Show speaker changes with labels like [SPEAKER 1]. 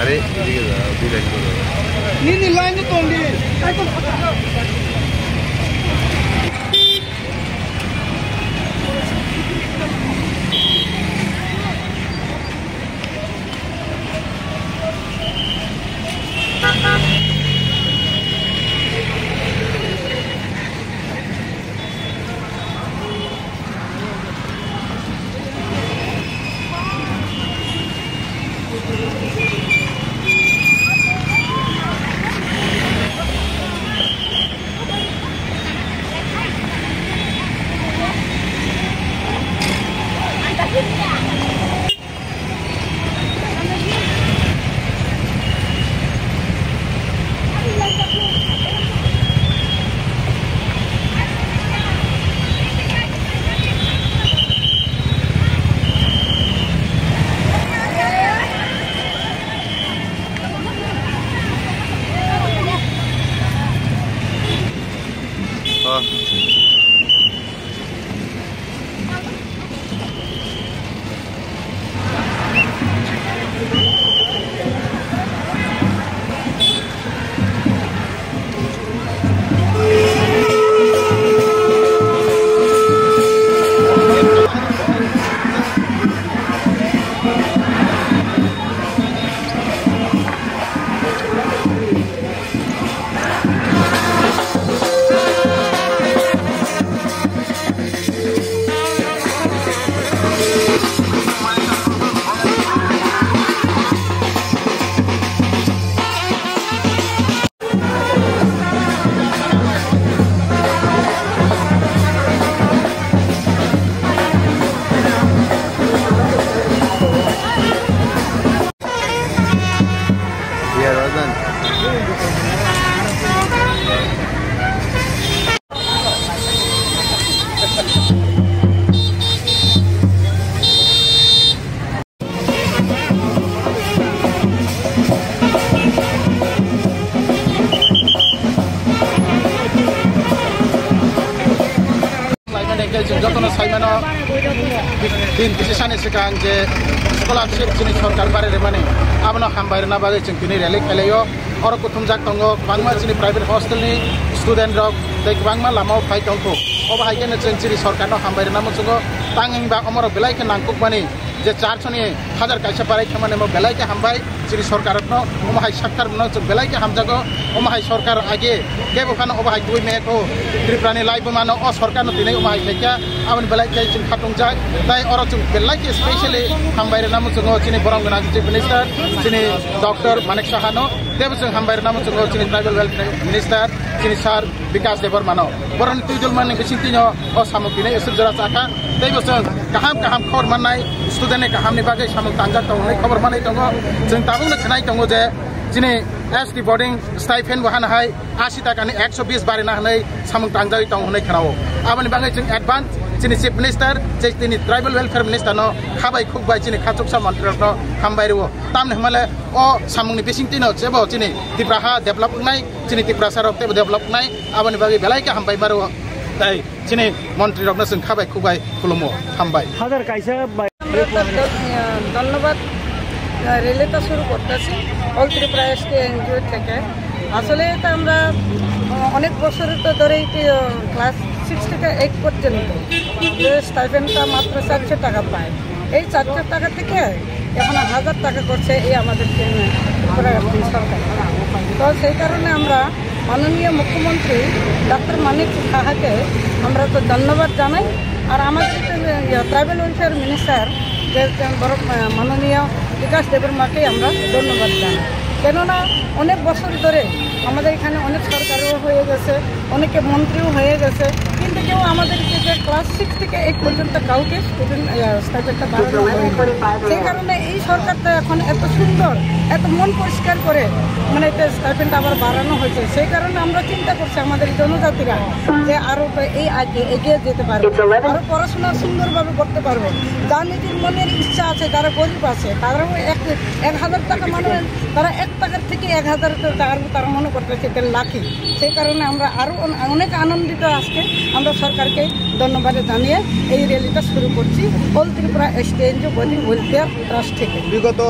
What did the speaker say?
[SPEAKER 1] अरे
[SPEAKER 2] नहीं लाइन तो
[SPEAKER 3] যতন সাইমানো দিন কিছু সানি সিগাं যে স্কলারशिप जोंनि सरकार बारे माने आबनो हामबायना बागै जों दिनै रेलि खेलायो और कुथुमजाक दङ बांमा जोंनि प्राइवेट हस्टेलनि स्टुडेन्ट रक दै बांमा लामाव फाइ दंखौ अबाहायनो जों जोंनि सरकारनो हामबायना मोनजोगो तांगिबा अमर बेलायके नांकुक माने जे 400 नि हाजार कायसा बाराय खामाने मो बेलायके हामबाय जोंनि सरकारनो अमाहाय सरकार न जों बेलायके हामजागो अमाहाय सरकार आगे केबोखानो अबाहाय दुइ मेको त्रिपुरानि लाइबो मानो अ सरकारनो दिनै अमाहाय थाइका आबन बेलायके जों खाटुंजाय ताइ अर जों बेलायके स्पेशली हामबायना मोनजोगो जोंनि बरंगना चिफ मिनिस्टार जोंनि डॉक्टर मानिक साहानो देव जों हामबायना मोनजोगो जोंनि ट्राइबल वेलफेयर मिनिस्टार जोंनि सार विकास देवर मानो बरन तुइदुल माने बिसिंतिनो अ सामुक दिनै एसे जरा चाखा दैबो जों गाहाम गाहाम खबर माननाय स्टुडेन्टनि गाहामनि बागै सामुक तांजाक दंनै खबर माननाय दङ जों दाबुंनो खोनाय दङ जे दिनै एसटी बोर्डिंग स्टाइपेन्ड बहानाहाय 80 टाकानि 120 बारिना होनाय सामुक तांजाय दं होनाय खोनावो आबनि बागै जों एडभान्स जोंनि चिफ मिनिस्टार जोंनि ट्राइबल वेलफेयर मिनिस्टारनो खाबाय खुबाय जोंनि खाथुकसा मन्त्रिनो हामबायरो तामने हमले अ सामुंनि बिसिंतिनो जेबो जोंनि त्रिपुरा डेभलपनाय जोंनि त्रिपुरा सारक डेभलपनाय आबनि बागै बेलायके हामबाय मारो ताइ जोंनि मन्त्रिनो जों खाबाय खुबाय खुलुमो हामबाय
[SPEAKER 2] हाजार कायसा
[SPEAKER 4] ধন্যবাদ রেলেটা শুরু করতেছি অল ত্রিপুরা এসটি এনজিও থেকে আসলে এটা আমরা অনেক বছরের তো ধরেই ক্লাস 6 থেকে 8 পর্যন্ত যে স্টাইপেন্ডটা মাত্র 400 টাকা পায় এই 400 টাকা থেকে এখন 1000 টাকা করছে এই আমাদের সরকার তো সেই কারণে আমরা মাননীয় মুখ্যমন্ত্রী ডক্টর মানিক সাহাকে আমরা তো ধন্যবাদ জানাই আর আমাদের ট্রাইবেল ওয়েলফেয়ার মিনিস্টার মাননীয় বিকাশ দেবের মাকে আমরা ধন্যবাদ জানাই কেননা অনেক বছর ধরে আমাদের এখানে অনেক সরকারও হয়ে গেছে অনেকে মন্ত্রীও হয়ে গেছে কিন্তু কেউ আমাদেরকে যে ক্লাস 6 থেকে 8 পর্যন্ত কাউকে স্টুডেন্ট স্টাইপেন্ডটা বাড়ানো হয়নি। সেই কারণে এই সরকারটা এখন এত সুন্দর, এত মন পরিষ্কার করে মানে স্টাইপেন্ডটা আবার বাড়ানো হয়েছে। সেই কারণে আমরা চিন্তা করছি আমাদের জনজাতিরা যে আরও এই এগিয়ে যেতে পারবে, আরও পড়াশোনা সুন্দরভাবে করতে পারবে। যার নিজের মনের ইচ্ছা আছে, যারা গরিব আছে, তারাও 1,000 টাকা মানে তারা 1 টাকার থেকে 1,000 টাকার তারা মনে করতেছে এটা লাখি। সেই কারণে আমরা আরও অনেক আনন্দিত। আজকে আমরা সরকারকে ধন্যবাদ জানিয়ে এই র্যালিটা শুরু করছি all Tripura ST NGO welfare trust থেকে।
[SPEAKER 3] বিগত